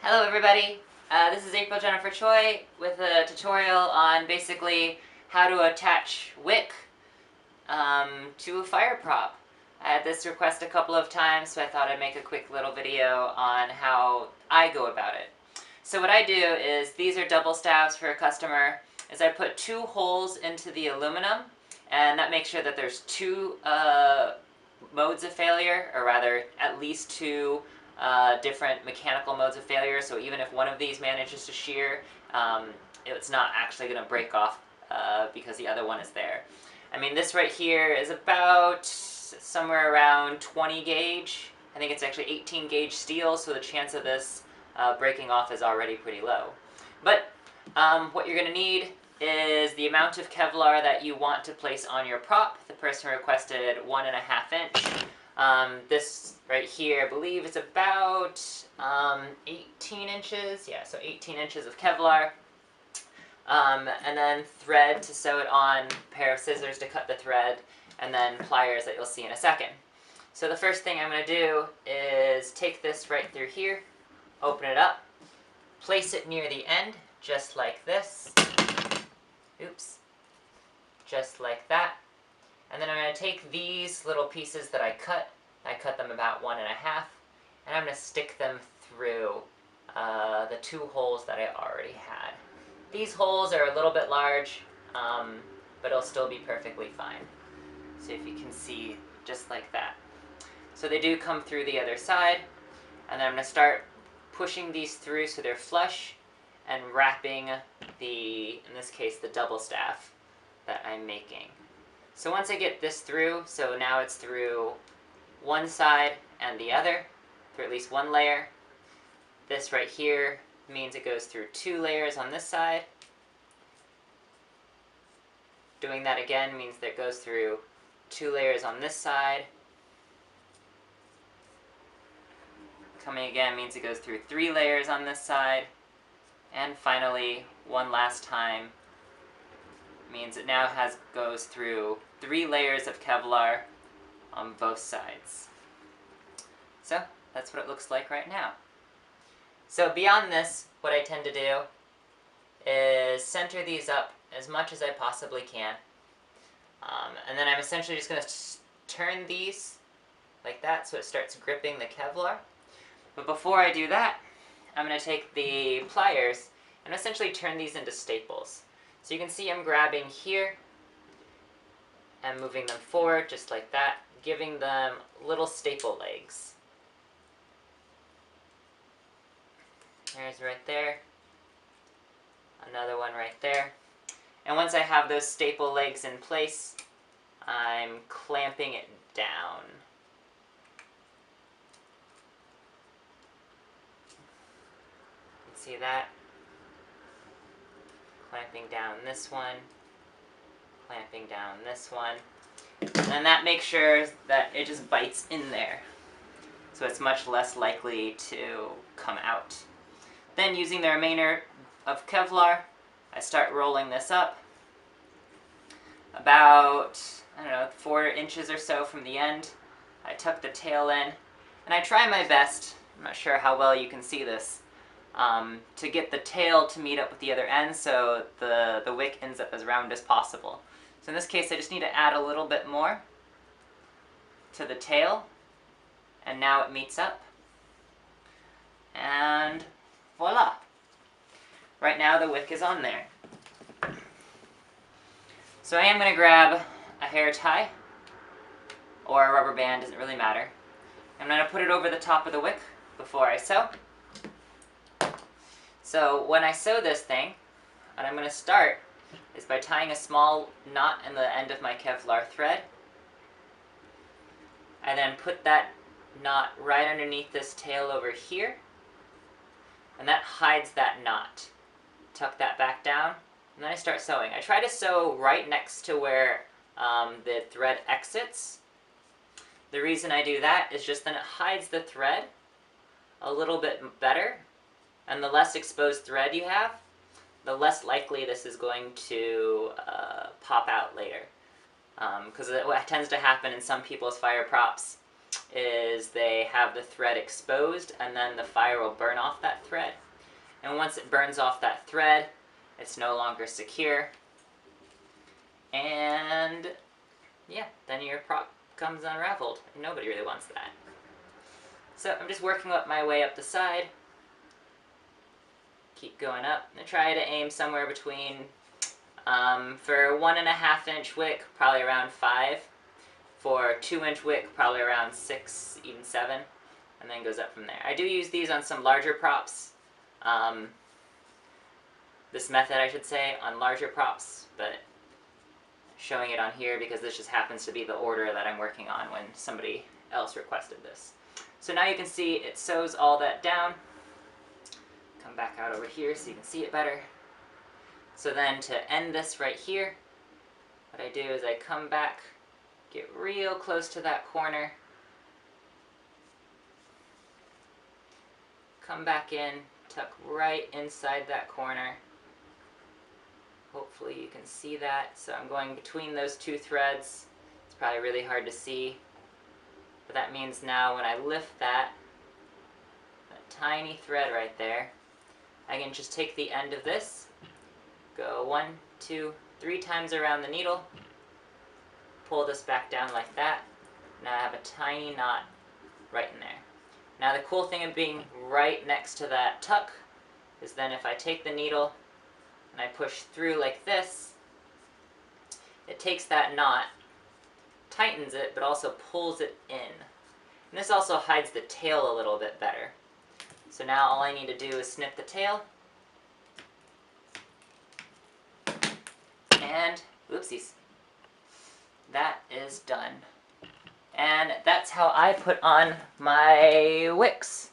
Hello everybody, this is April Jennifer Choi with a tutorial on basically how to attach wick to a fire prop. I had this request a couple of times, so I thought I'd make a quick little video on how I go about it. So what I do is, these are double staves for a customer, is I put two holes into the aluminum, and that makes sure that there's two modes of failure, or rather at least two different mechanical modes of failure, so even if one of these manages to shear, it's not actually going to break off because the other one is there. I mean, this right here is about somewhere around 20 gauge. I think it's actually 18 gauge steel, so the chance of this breaking off is already pretty low. But what you're going to need is the amount of Kevlar that you want to place on your prop. The person requested 1.5 inch. This right here, I believe it's about 18 inches. Yeah, so 18 inches of Kevlar. And then thread to sew it on, a pair of scissors to cut the thread, and then pliers that you'll see in a second. So the first thing I'm going to do is take this right through here, open it up, place it near the end, just like this. Oops. Just like that. And then I'm going to take these little pieces that I cut them about 1.5, and I'm going to stick them through the two holes that I already had. These holes are a little bit large, but it'll still be perfectly fine. So if you can see, just like that. So they do come through the other side, and then I'm going to start pushing these through so they're flush, and wrapping in this case, the double staff that I'm making. So once I get this through, so now it's through one side and the other, through at least one layer. This right here means it goes through 2 layers on this side. Doing that again means that it goes through 2 layers on this side. Coming again means it goes through 3 layers on this side. And finally, one last time, means it now goes through 3 layers of Kevlar on both sides. So that's what it looks like right now. So beyond this, what I tend to do is center these up as much as I possibly can. And then I'm essentially just going to turn these like that so it starts gripping the Kevlar. But before I do that, I'm going to take the pliers and essentially turn these into staples. So you can see I'm grabbing here and moving them forward just like that, giving them little staple legs. There's right there. Another one right there. And once I have those staple legs in place, I'm clamping it down. You can see that? Clamping down this one, clamping down this one, and that makes sure that it just bites in there, so it's much less likely to come out. Then, using the remainder of Kevlar, I start rolling this up about, I don't know, 4 inches or so from the end. I tuck the tail in, and I try my best, I'm not sure how well you can see this, to get the tail to meet up with the other end so the wick ends up as round as possible. So in this case, I just need to add a little bit more to the tail, and now it meets up. And voila! Right now the wick is on there. So I am going to grab a hair tie, or a rubber band, doesn't really matter. I'm going to put it over the top of the wick before I sew. So when I sew this thing, what I'm going to start is by tying a small knot in the end of my Kevlar thread. I then put that knot right underneath this tail over here, and that hides that knot. Tuck that back down, and then I start sewing. I try to sew right next to where the thread exits. The reason I do that is just then it hides the thread a little bit better. And the less exposed thread you have, the less likely this is going to pop out later. Because what tends to happen in some people's fire props is they have the thread exposed, and then the fire will burn off that thread. And once it burns off that thread, it's no longer secure. And yeah, then your prop comes unraveled. And nobody really wants that. So I'm just working up my way up the side. Keep going up and try to aim somewhere between, for 1.5 inch wick, probably around 5. For 2-inch wick, probably around 6, even 7. And then goes up from there. I do use these on some larger props. This method, I should say, on larger props, but showing it on here because this just happens to be the order that I'm working on when somebody else requested this. So now you can see it sews all that down. Come back out over here so you can see it better. So then to end this right here, what I do is I come back, get real close to that corner, come back in, tuck right inside that corner. Hopefully you can see that. So I'm going between those two threads. It's probably really hard to see, but that means now when I lift that tiny thread right there, I can just take the end of this, go 1, 2, 3 times around the needle, pull this back down like that. Now I have a tiny knot right in there. Now the cool thing of being right next to that tuck is then if I take the needle and I push through like this, it takes that knot, tightens it, but also pulls it in. And this also hides the tail a little bit better. So now all I need to do is snip the tail, and oopsies, that is done. And that's how I put on my wicks.